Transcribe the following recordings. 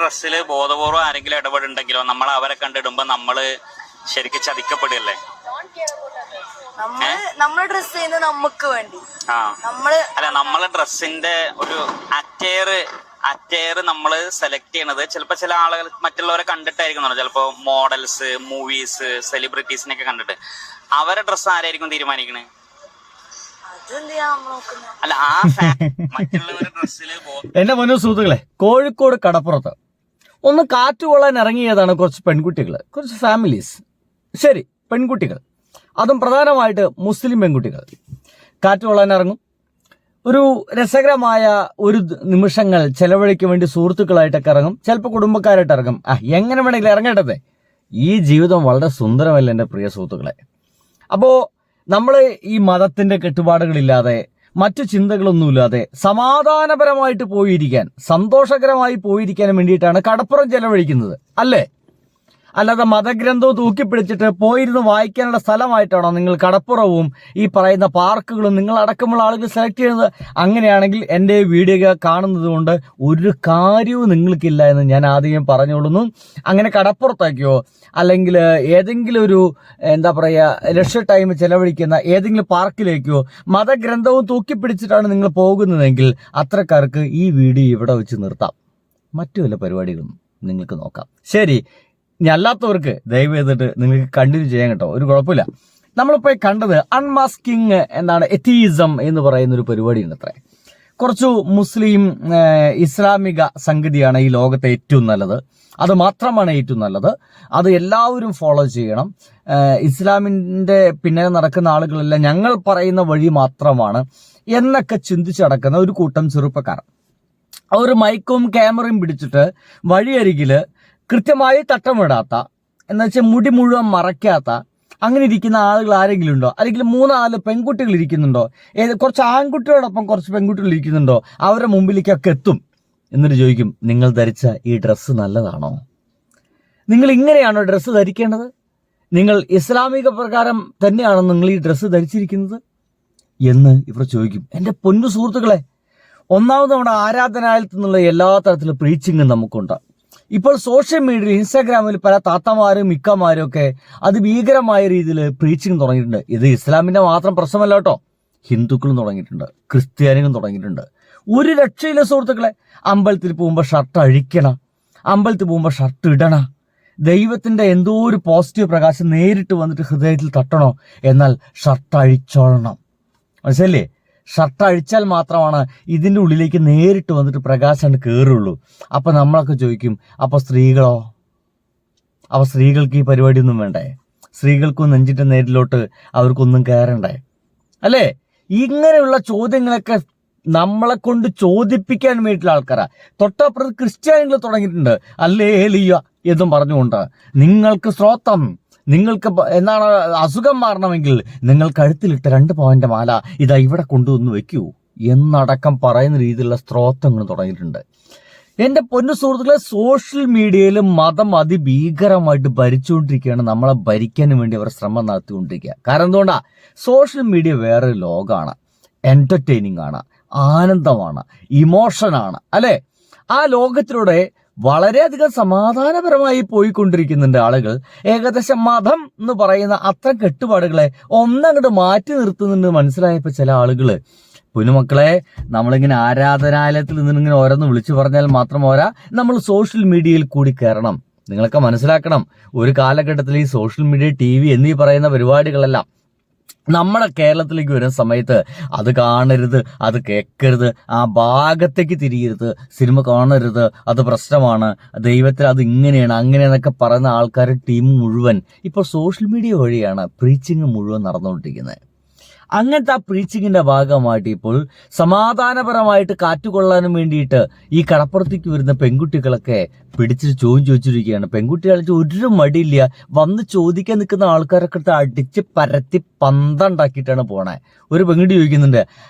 ഡ്രസ്സിൽ ബോധപൂർവ്വം ആരെങ്കിലും ഇടപെടുണ്ടെങ്കിലോ നമ്മൾ അവരെ കണ്ടിടുമ്പോ നമ്മള് ശരിക്കും ചതിക്കപ്പെടുകയല്ലേ? നമ്മള് ഡ്രസ് ചെയ്യുന്നത് നമുക്ക് വേണ്ടി. നമ്മളെ ഡ്രസ്സിന്റെ ഒരു അറ്റയർ നമ്മള് സെലക്ട് ചെയ്യണത് ചിലപ്പോ ചില ആളുകൾ മറ്റുള്ളവരെ കണ്ടിട്ടായിരിക്കും. ചിലപ്പോ മോഡൽസ്, മൂവീസ്, സെലിബ്രിറ്റീസിനൊക്കെ കണ്ടിട്ട് അവരെ ഡ്രസ്സ് ആരായിരിക്കും തീരുമാനിക്കണേ? അല്ല, ആ മറ്റുള്ളവരുടെ ഡ്രസ്സില്. എന്റെ മുന്നേ സുഹൃത്തുക്കളെ, കോഴിക്കോട് കടപ്പുറത്ത് ഒന്ന് കാറ്റുകൊള്ളാൻ ഇറങ്ങിയതാണ് കുറച്ച് പെൺകുട്ടികൾ, കുറച്ച് ഫാമിലീസ്. ശരി, പെൺകുട്ടികൾ, അതും പ്രധാനമായിട്ട് മുസ്ലിം പെൺകുട്ടികൾ കാറ്റുകൊള്ളാൻ ഇറങ്ങും. ഒരു രസകരമായ ഒരു നിമിഷങ്ങൾ ചെലവഴിക്കാൻ വേണ്ടി സുഹൃത്തുക്കളായിട്ടൊക്കെ ഇറങ്ങും, ചിലപ്പോൾ കുടുംബക്കാരായിട്ട് ഇറങ്ങും. എങ്ങനെ വേണമെങ്കിലും ഇറങ്ങേണ്ടത്. ഈ ജീവിതം വളരെ സുന്ദരമല്ല എൻ്റെ പ്രിയ സുഹൃത്തുക്കളെ. അപ്പോൾ നമ്മൾ ഈ മതത്തിന്റെ കെട്ടുപാടുകളില്ലാതെ മറ്റു ചിന്തകളൊന്നുമില്ലാതെ സമാധാനപരമായിട്ട് പോയിരിക്കാൻ, സന്തോഷകരമായി പോയിരിക്കാൻ വേണ്ടിയിട്ടാണ് കടപ്പുറം ചെലവഴിക്കുന്നത്, അല്ലേ? അല്ലാതെ മതഗ്രന്ഥവും തൂക്കിപ്പിടിച്ചിട്ട് പോയിരുന്ന് വായിക്കാനുള്ള സ്ഥലമായിട്ടാണോ നിങ്ങൾ കടപ്പുറവും ഈ പറയുന്ന പാർക്കുകളും നിങ്ങൾ അടക്കമുള്ള ആളുകൾ സെലക്ട് ചെയ്യുന്നത്? അങ്ങനെയാണെങ്കിൽ എൻ്റെ വീഡിയോ കാണുന്നത് കൊണ്ട് ഒരു കാര്യവും നിങ്ങൾക്കില്ല എന്ന് ഞാൻ ആദ്യം പറഞ്ഞുകൊള്ളുന്നു. അങ്ങനെ കടപ്പുറത്തേക്കോ അല്ലെങ്കിൽ ഏതെങ്കിലും ഒരു എന്താ പറയുക ലക്ഷ്യ ടൈം ചെലവഴിക്കുന്ന ഏതെങ്കിലും പാർക്കിലേക്കോ മതഗ്രന്ഥവും തൂക്കിപ്പിടിച്ചിട്ടാണ് നിങ്ങൾ പോകുന്നതെങ്കിൽ അത്രക്കാർക്ക് ഈ വീഡിയോ ഇവിടെ വെച്ച് നിർത്താം. മറ്റു വല്ല പരിപാടികളും നിങ്ങൾക്ക് നോക്കാം. ശരി, അല്ലാത്തവർക്ക് ദയവ് ചെയ്തിട്ട് നിങ്ങൾക്ക് കണ്ടിന്യൂ ചെയ്യാൻ കേട്ടോ, ഒരു കുഴപ്പമില്ല. നമ്മളിപ്പോൾ കണ്ടത് അൺമാസ്കിങ് എന്താണ് എത്തീസം എന്ന് പറയുന്ന ഒരു പരിപാടി ഉണ്ട്. അത്രേ കുറച്ചു മുസ്ലിം ഇസ്ലാമിക സംഗതിയാണ് ഈ ലോകത്തെ ഏറ്റവും നല്ലത്. അത് മാത്രമാണ് ഏറ്റവും നല്ലത്. അത് എല്ലാവരും ഫോളോ ചെയ്യണം. ഇസ്ലാമിൻ്റെ പിന്നെ നടക്കുന്ന ആളുകളെല്ലാം ഞങ്ങൾ പറയുന്ന വഴി മാത്രമാണ് എന്നൊക്കെ ചിന്തിച്ചടക്കുന്ന ഒരു കൂട്ടം ചെറുപ്പക്കാർ അവർ മൈക്കും ക്യാമറയും പിടിച്ചിട്ട് വഴിയരികില് കൃത്യമായി തട്ടമിടാത്ത, എന്നുവെച്ചാൽ മുടി മുഴുവൻ മറയ്ക്കാത്ത അങ്ങനെ ഇരിക്കുന്ന ആളുകൾ ആരെങ്കിലും ഉണ്ടോ? അല്ലെങ്കിൽ 3-4 പെൺകുട്ടികൾ ഇരിക്കുന്നുണ്ടോ? കുറച്ച് ആൺകുട്ടികളോടൊപ്പം കുറച്ച് പെൺകുട്ടികൾ ഇരിക്കുന്നുണ്ടോ? അവരുടെ മുമ്പിലേക്കൊക്കെ എത്തും. എന്നിട്ട് ചോദിക്കും, നിങ്ങൾ ധരിച്ച ഈ ഡ്രസ്സ് നല്ലതാണോ? നിങ്ങൾ ഇങ്ങനെയാണോ ഡ്രസ്സ് ധരിക്കേണ്ടത്? നിങ്ങൾ ഇസ്ലാമിക പ്രകാരം തന്നെയാണോ നിങ്ങൾ ഈ ഡ്രസ്സ് ധരിച്ചിരിക്കുന്നത് എന്ന് ഇവർ ചോദിക്കും. എൻ്റെ പൊന്നു സുഹൃത്തുക്കളെ, ഒന്നാമത് നമ്മുടെ ആരാധനാലയത്തിൽ നിന്നുള്ള എല്ലാ തരത്തിലുള്ള പ്രീച്ചിങ്ങും നമുക്കുണ്ട്. ഇപ്പോൾ സോഷ്യൽ മീഡിയയിൽ ഇൻസ്റ്റാഗ്രാമിൽ പല താത്തമാരും മിക്കമാരും ഒക്കെ അതിഭീകരമായ രീതിയിൽ പ്രീച്ചിങ് തുടങ്ങിയിട്ടുണ്ട്. ഇത് ഇസ്ലാമിന്റെ മാത്രം പ്രശ്നമല്ല കേട്ടോ, ഹിന്ദുക്കളും തുടങ്ങിയിട്ടുണ്ട്, ക്രിസ്ത്യാനികളും തുടങ്ങിയിട്ടുണ്ട്. ഒരു രക്ഷയില്ല സുഹൃത്തുക്കളെ. അമ്പലത്തിൽ പോകുമ്പോൾ ഷർട്ട് അഴിക്കണം, അമ്പലത്തിൽ പോകുമ്പോൾ ഷർട്ട് ഇടണം. ദൈവത്തിന്റെ എന്തോ ഒരു പോസിറ്റീവ് പ്രകാശം നേരിട്ട് വന്നിട്ട് ഹൃദയത്തിൽ തട്ടണോ, എന്നാൽ ഷർട്ട് അഴിച്ചോളണം. മനസ്സിലല്ലേ? ഷർട്ട് അഴിച്ചാൽ മാത്രമാണ് ഇതിൻ്റെ ഉള്ളിലേക്ക് നേരിട്ട് വന്നിട്ട് പ്രകാശം കയറുള്ളൂ. അപ്പം നമ്മളൊക്കെ ചോദിക്കും, അപ്പോൾ സ്ത്രീകളോ? അപ്പോൾ സ്ത്രീകൾക്ക് ഈ പരിപാടിയൊന്നും വേണ്ടേ? സ്ത്രീകൾക്കും നെഞ്ചിൻ്റെ നേരിലോട്ട് അവർക്കൊന്നും കയറണ്ടേ? അല്ലേ? ഇങ്ങനെയുള്ള ചോദ്യങ്ങളൊക്കെ നമ്മളെ കൊണ്ട് ചോദിപ്പിക്കാൻ വേണ്ടിയിട്ടുള്ള ആൾക്കാരാ. തൊട്ടപ്പുറത്ത് ക്രിസ്ത്യാനികൾ തുടങ്ങിയിട്ടുണ്ട്, അല്ലേ ലിയ എന്നും പറഞ്ഞുകൊണ്ട്. നിങ്ങൾക്ക് സ്രോതം, നിങ്ങൾക്ക് എന്താണ് അസുഖം മാറണമെങ്കിൽ നിങ്ങൾ കഴുത്തിലിട്ട 2 പോയിന്റ് മാല ഇതാ ഇവിടെ കൊണ്ടുവന്ന് വെക്കൂ എന്നടക്കം പറയുന്ന രീതിയിലുള്ള സ്ത്രോതങ്ങൾ തുടങ്ങിയിട്ടുണ്ട്. എൻ്റെ പൊന്നു സുഹൃത്തുക്കളെ, സോഷ്യൽ മീഡിയയിൽ മതം അതിഭീകരമായിട്ട് ഭരിച്ചുകൊണ്ടിരിക്കുകയാണ്. നമ്മളെ ഭരിക്കാനും വേണ്ടി അവർ ശ്രമം നടത്തിക്കൊണ്ടിരിക്കുക. കാരണം എന്തുകൊണ്ടാ? സോഷ്യൽ മീഡിയ വേറൊരു ലോകമാണ്, എന്റർടൈനിങ് ആണ്, ആനന്ദമാണ്, ഇമോഷനാണ്, അല്ലേ? ആ ലോകത്തിലൂടെ വളരെയധികം സമാധാനപരമായി പോയിക്കൊണ്ടിരിക്കുന്നുണ്ട് ആളുകൾ. ഏകദേശം മതം എന്ന് പറയുന്ന അത്ര കെട്ടുപാടുകളെ ഒന്നങ്ങോട്ട് മാറ്റി നിർത്തുന്നുണ്ട് മനസ്സിലായപ്പോൾ ചില ആളുകള്. പൊന്നുമക്കളെ, നമ്മളിങ്ങനെ ആരാധനാലയത്തിൽ നിന്നിങ്ങനെ ഓരോന്ന് വിളിച്ചു പറഞ്ഞാൽ മാത്രം പോരാ, നമ്മൾ സോഷ്യൽ മീഡിയയിൽ കൂടി കയറണം. നിങ്ങളൊക്കെ മനസ്സിലാക്കണം, ഒരു കാലഘട്ടത്തിൽ ഈ സോഷ്യൽ മീഡിയ, TV എന്നീ പറയുന്ന പരിപാടികളെല്ലാം നമ്മുടെ കേരളത്തിലേക്ക് വരുന്ന സമയത്ത് അത് കാണരുത്, അത് കേൾക്കരുത്, ആ ഭാഗത്തേക്ക് തിരിയരുത്, സിനിമ കാണരുത്, അത് പ്രശ്നമാണ്, ദൈവത്തിൽ അത് ഇങ്ങനെയാണ് അങ്ങനെയെന്നൊക്കെ പറയുന്ന ആൾക്കാർ ടീം മുഴുവൻ ഇപ്പോൾ സോഷ്യൽ മീഡിയ വഴിയാണ് പ്രീച്ചിങ് മുഴുവൻ നടന്നുകൊണ്ടിരിക്കുന്നത്. അങ്ങനത്തെ ആ പ്രീച്ചിങ്ങിന്റെ ഭാഗമായിട്ട് ഇപ്പോൾ സമാധാനപരമായിട്ട് കാറ്റുകൊള്ളാനും വേണ്ടിയിട്ട് ഈ കടപ്പുറത്തേക്ക് വരുന്ന പെൺകുട്ടികളൊക്കെ പിടിച്ചിട്ട് ചോദിച്ചിരിക്കുകയാണ്. പെൺകുട്ടികൾക്ക് ഒരു മടിയില്ല, വന്ന് ചോദിക്കാൻ നിൽക്കുന്ന ആൾക്കാരൊക്കെ അടിച്ച് പരത്തി പന്തണ്ടാക്കിയിട്ടാണ് പോണേ. ഒരു പെൺകുട്ടി ചോദിക്കുന്നുണ്ട്,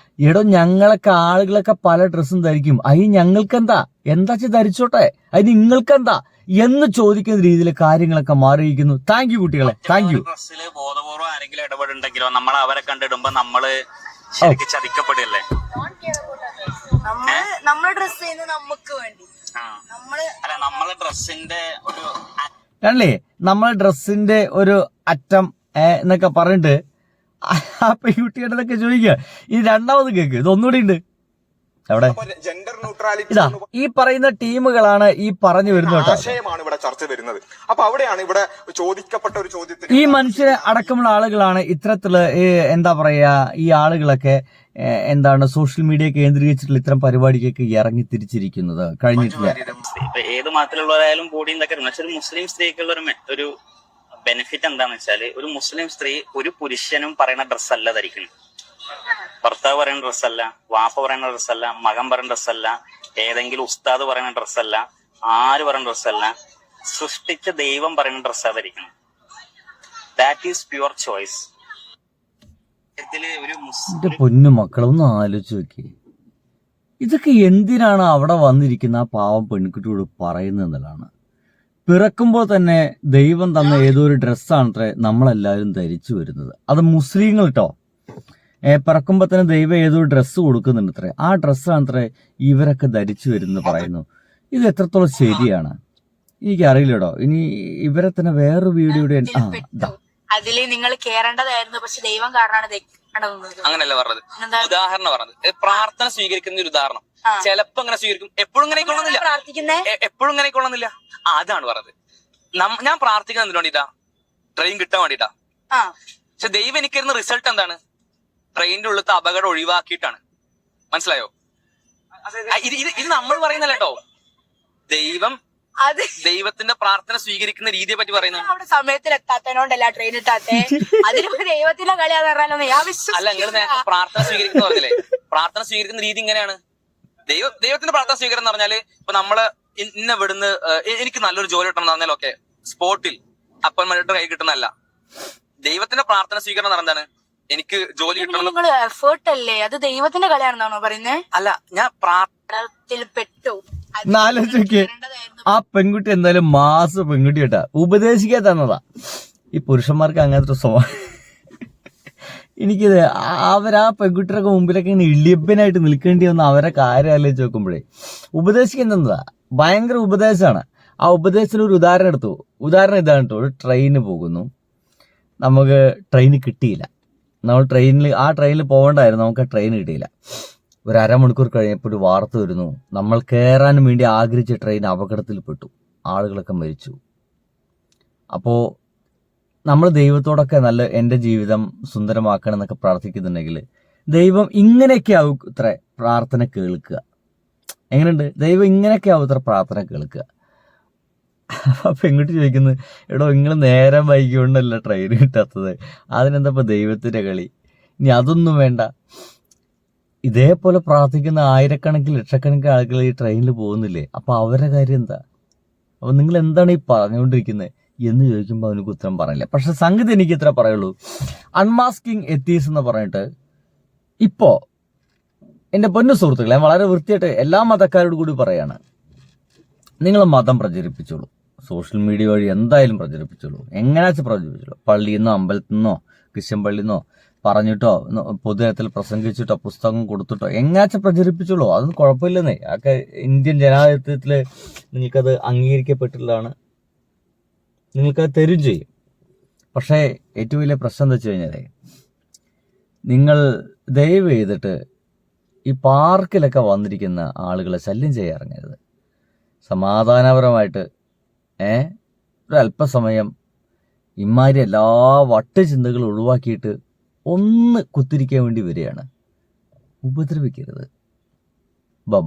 എടോ ഞങ്ങളൊക്കെ ആളുകളൊക്കെ പല ഡ്രസ്സും ധരിക്കും, അതിന് ഞങ്ങൾക്കെന്താ, എന്താ ധരിച്ചോട്ടെ, അതിന് നിങ്ങൾക്കെന്താ എന്ന് ചോദിക്കുന്ന രീതിയിൽ കാര്യങ്ങളൊക്കെ മാറിയിരിക്കുന്നു. താങ്ക് യു കുട്ടികളെ, താങ്ക് യു. ഡ്രസ്സില് ബോധപൂർവ്വം ആരെങ്കിലും ഇടപെടുണ്ടെങ്കിലോ നമ്മൾ അവരെ കണ്ടിടുമ്പോ നമ്മള് ശരിക്കും ചതിക്കപ്പെടുകയല്ലേ? നമ്മള് ഡ്രസ് ചെയ്യുന്നത് നമുക്ക് വേണ്ടി. നമ്മളെ നമ്മളെ ഡ്രസ്സിന്റെ ഒരു അല്ലേ നമ്മളെ ഡ്രസ്സിന്റെ ഒരു അറ്റം എന്നൊക്കെ പറഞ്ഞിട്ട് ആ പെൺകുട്ടികളുടെ ചോദിക്കുക. ഈ രണ്ടാമത് കേക്ക് ഇതൊന്നുകൂടി ഉണ്ട് അവിടെ. ഇതാ ഈ പറയുന്ന ടീമുകളാണ് ഈ പറഞ്ഞു വരുന്നത് കേട്ടോ. ആശയമാണ് ഇവിടെ ചർച്ച വരുന്നത്. അപ്പൊ അവിടെയാണ് ഇവിടെ ചോദിക്കപ്പെട്ട ഒരു ചോദ്യത്തിന് ഈ മനുഷ്യരെ അടക്കമുള്ള ആളുകളാണ് ഇത്തരത്തില് എന്താ പറയാ ഈ ആളുകളൊക്കെ എന്താണ് സോഷ്യൽ മീഡിയ കേന്ദ്രീകരിച്ചിട്ടുള്ള ഇത്തരം പരിപാടിക്കൊക്കെ ഇറങ്ങി തിരിച്ചിരിക്കുന്നത് കഴിഞ്ഞിട്ടില്ല. ഏത് മതത്തിലുള്ളവരായാലും ബോഡി എന്നൊക്കെ പക്ഷെ ഒരു മുസ്ലിം സ്ത്രീക്കുള്ള ഒരു ബെനിഫിറ്റ് എന്താന്ന് വെച്ചാല് ഒരു മുസ്ലിം സ്ത്രീ ഒരു പുരുഷനും പറയുന്ന ഡ്രസ്സല്ല ധരിക്കണം. ഭർത്താവ് പറയുന്ന ഡ്രസ്സല്ല, വാപ്പ പറയുന്ന ഡ്രസ്സല്ല, മകൻ പറയുന്ന ഡ്രസ്സല്ല, ഏതെങ്കിലും ഉസ്താദ് പറയുന്ന ഡ്രസ്സല്ല, ആര് പറയുന്ന ഡ്രസ്സല്ല, സൃഷ്ടിച്ച ദൈവം പറയുന്ന ഡ്രസ്സാ ധരിക്കണം. That is pure choice. എന്റെ പൊന്നു മക്കളൊന്ന് ആലോചിച്ച് നോക്കി. ഇതൊക്കെ എന്തിനാണ് അവിടെ വന്നിരിക്കുന്ന ആ പാവം പെൺകുട്ടിയോട് പറയുന്നത് എന്നുള്ളതാണ്. പിറക്കുമ്പോൾ തന്നെ ദൈവം തന്ന ഏതോ ഒരു ഡ്രസ്സാണത്രേ നമ്മളെല്ലാവരും ധരിച്ചു വരുന്നത്. അത് മുസ്ലിങ്ങൾ കേട്ടോ. പിറക്കുമ്പോൾ തന്നെ ദൈവം ഏതോ ഡ്രസ്സ് കൊടുക്കുന്നുണ്ട് അത്രേ. ആ ഡ്രസ്സാണത്രേ ഇവരൊക്കെ ധരിച്ചു വരുന്നത് പറയുന്നു. ഇത് എത്രത്തോളം ശരിയാണ് എനിക്കറിയില്ലടോ. ഇനി ഇവരെ തന്നെ വേറൊരു വീഡിയോയുടെ അതില് നിങ്ങൾ കേറേണ്ടതായിരുന്നു, പക്ഷെ ദൈവം കാരണമാണ് അങ്ങനല്ല പറഞ്ഞത്. ഉദാഹരണം പറഞ്ഞത് പ്രാർത്ഥന സ്വീകരിക്കുന്ന ഒരു ഉദാഹരണം. ചിലപ്പോ അങ്ങനെ സ്വീകരിക്കും, എപ്പോഴും ഇങ്ങനെ കൊള്ളുന്നില്ല, എപ്പോഴും ഇങ്ങനെ കൊള്ളുന്നില്ല. അതാണ് പറഞ്ഞത്. ഞാൻ പ്രാർത്ഥിക്കുന്നത് എന്തിനു വേണ്ടിട്ടാ? ട്രെയിൻ കിട്ടാൻ വേണ്ടിട്ടാ. പക്ഷെ ദൈവം എനിക്ക് തരുന്ന റിസൾട്ട് എന്താണ്? ട്രെയിനിന്റെ ഉള്ളത്തെ അപകടം ഒഴിവാക്കിയിട്ടാണ്. മനസ്സിലായോ? ഇത് നമ്മൾ പറയുന്നല്ല കേട്ടോ. ദൈവത്തിന്റെ പ്രാർത്ഥന സ്വീകരിക്കുന്ന രീതിയെ പറ്റി പറയുന്നത്. അവിടെ സമയത്തിലെത്താത്തതിനോണ്ടല്ല ട്രെയിൻ ഇട്ടാത്തെ, അതിന് ദൈവത്തിന്റെ കളിയാന്ന് പറഞ്ഞാലോ. അല്ല, നിങ്ങൾ പ്രാർത്ഥന സ്വീകരിക്കുന്ന പറഞ്ഞില്ലേ? പ്രാർത്ഥന സ്വീകരിക്കുന്ന രീതി ഇങ്ങനെയാണ്. ദൈവത്തിന്റെ പ്രാർത്ഥന സ്വീകരണം എന്ന് പറഞ്ഞാല് ഇപ്പൊ നമ്മള് ഇന്ന ഇവിടുന്ന് എനിക്ക് നല്ലൊരു ജോലി കിട്ടണം എന്ന് പറഞ്ഞാലൊക്കെ സ്പോട്ടിൽ അപ്പോയിന്റ്മെന്റ് കൈ കിട്ടുന്നതല്ല. ദൈവത്തിന്റെ പ്രാർത്ഥന സ്വീകരണം എന്ന് പറഞ്ഞാൽ എനിക്ക് ജോലി കിട്ടണം. എഫേർട്ട് അല്ലേ, അത് ദൈവത്തിന്റെ കളിയാണെന്നാണോ പറയുന്നത്? അല്ല, ഞാൻ പ്രാർത്ഥനയിൽ പെട്ടു. ആ പെൺകുട്ടി എന്തായാലും മാസ് പെൺകുട്ടി കേട്ടാ, ഉപദേശിക്കാൻ തന്നതാ. ഈ പുരുഷന്മാർക്ക് അങ്ങനത്തെ സ്വഭാവം. എനിക്കിത് അവരാ പെൺകുട്ടിയുടെ മുമ്പിലൊക്കെ ഇങ്ങനെ ഇളിയപ്പനായിട്ട് നിൽക്കേണ്ടി വന്ന അവരെ കാര്യം ആലോചിച്ച് നോക്കുമ്പോഴേ ഉപദേശിക്കാൻ തന്നതാ. ഭയങ്കര ഉപദേശമാണ്. ആ ഉപദേശത്തിന് ഒരു ഉദാഹരണം എടുത്തു. ഉദാഹരണം ഇതാണ് കേട്ടോ. ഒരു ട്രെയിന് പോകുന്നു, നമുക്ക് ട്രെയിന് കിട്ടിയില്ല. നമ്മൾ ആ ട്രെയിനിൽ പോകണ്ടായിരുന്നു, നമുക്ക് ആ ട്രെയിൻ കിട്ടിയില്ല. ഒരു അരമണിക്കൂർ കഴിഞ്ഞപ്പോൾ ഒരു വാർത്ത വരുന്നു, നമ്മൾ കയറാൻ വേണ്ടി ആഗ്രഹിച്ച ട്രെയിൻ അപകടത്തിൽപ്പെട്ടു, ആളുകളൊക്കെ മരിച്ചു. അപ്പോൾ നമ്മൾ ദൈവത്തോടൊക്കെ നല്ല എൻ്റെ ജീവിതം സുന്ദരമാക്കണം എന്നൊക്കെ പ്രാർത്ഥിക്കുന്നുണ്ടെങ്കിൽ ദൈവം ഇങ്ങനെയൊക്കെ ആവും ഇത്ര പ്രാർത്ഥന കേൾക്കുക. എങ്ങനെയുണ്ട്? ദൈവം ഇങ്ങനെയൊക്കെ ആവും ഇത്ര പ്രാർത്ഥന കേൾക്കുക. അപ്പം എങ്ങോട്ട് ചോദിക്കുന്നത്, എടോ നിങ്ങൾ നേരം വൈകിക്കൊണ്ടല്ല ട്രെയിൻ കിട്ടാത്തത്, അതിനെന്താ ഇപ്പം ദൈവത്തിൻ്റെ കളി? ഇനി അതൊന്നും വേണ്ട. ഇതേപോലെ പ്രാർത്ഥിക്കുന്ന ആയിരക്കണക്കിന് ലക്ഷക്കണക്കിന് ആളുകൾ ഈ ട്രെയിനിൽ പോകുന്നില്ലേ? അപ്പോൾ അവരുടെ കാര്യം എന്താ? അപ്പോൾ നിങ്ങൾ എന്താണ് ഈ പറഞ്ഞുകൊണ്ടിരിക്കുന്നത് എന്ന് ചോദിക്കുമ്പോൾ അവനക്ക് ഉത്തരം പറയില്ല. പക്ഷെ സംഗതി എനിക്ക് ഇത്ര പറയുള്ളൂ. അൺമാസ്കിങ് എത്തീസ് എന്ന് പറഞ്ഞിട്ട് ഇപ്പോൾ എൻ്റെ പൊന്നു സുഹൃത്തുക്കളെ, വളരെ വൃത്തിയായിട്ട് എല്ലാ മതക്കാരോട് കൂടി പറയാണ്, നിങ്ങൾ മതം പ്രചരിപ്പിച്ചോളൂ. സോഷ്യൽ മീഡിയ വഴി എന്തായാലും പ്രചരിപ്പിച്ചോളൂ. എങ്ങനെയാச்சுം പ്രചരിപ്പിച്ചോളൂ. പള്ളിയിൽ നിന്നോ അമ്പലത്തിൽ നിന്നോ ക്രിസ്ത്യൻ പള്ളിയിൽ നിന്നോ പറഞ്ഞിട്ടോ പൊതുതലത്തിൽ പ്രസംഗിച്ചിട്ടോ പുസ്തകം കൊടുത്തിട്ടോ എങ്ങനെയാச்சுം പ്രചരിപ്പിച്ചോളൂ. അതൊന്നും കുഴപ്പമില്ലെന്നേ. അതൊക്കെ ഇന്ത്യൻ ജനാധിപത്യത്തിൽ നിങ്ങൾക്കത് അംഗീകരിക്കപ്പെട്ടിട്ടുള്ളതാണ്, നിങ്ങൾക്കത് തരും ചെയ്യും. പക്ഷേ ഏറ്റവും വലിയ പ്രശ്നം എന്താ വെച്ച് കഴിഞ്ഞാൽ, നിങ്ങൾ ദയവ് ചെയ്തിട്ട് ഈ പാർക്കിലൊക്കെ വന്നിരിക്കുന്ന ആളുകളെ ശല്യം ചെയ്യാൻ ഇറങ്ങരുത്. സമാധാനപരമായിട്ട് ഒരു അല്പസമയം ഇമാരി എല്ലാ വട്ട് ചിന്തകളും ഒഴിവാക്കിയിട്ട് ഒന്ന് കുത്തിരിക്കാൻ വേണ്ടി വരികയാണ്. ഉപദ്രവിക്കരുത്. ബബ.